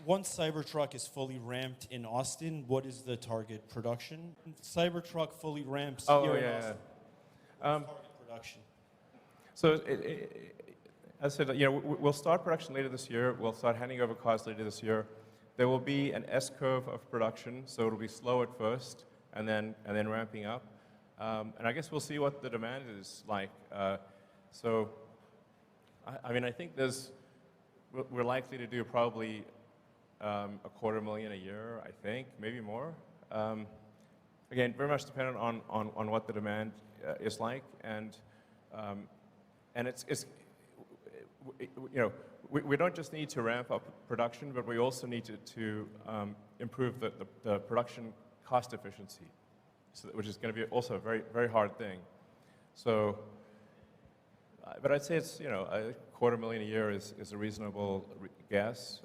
once Cybertruck is fully ramped in Austin, what is the target production? Cybertruck fully ramps here in Austin. Target production. So, as I said, we'll start production later this year. We'll start handing over cars later this year. There will be an S-curve of production, so it'll be slow at first, and then ramping up. And I guess we'll see what the demand is like. So, I think we're likely to do probably 250,000 a year, I think, maybe more. Again, very much dependent on what the demand is like, and we don't just need to ramp up production, but we also need to improve the production cost efficiency, which is going to be also a very, very hard thing. So, but I'd say it's, 250,000 a year is a reasonable guess.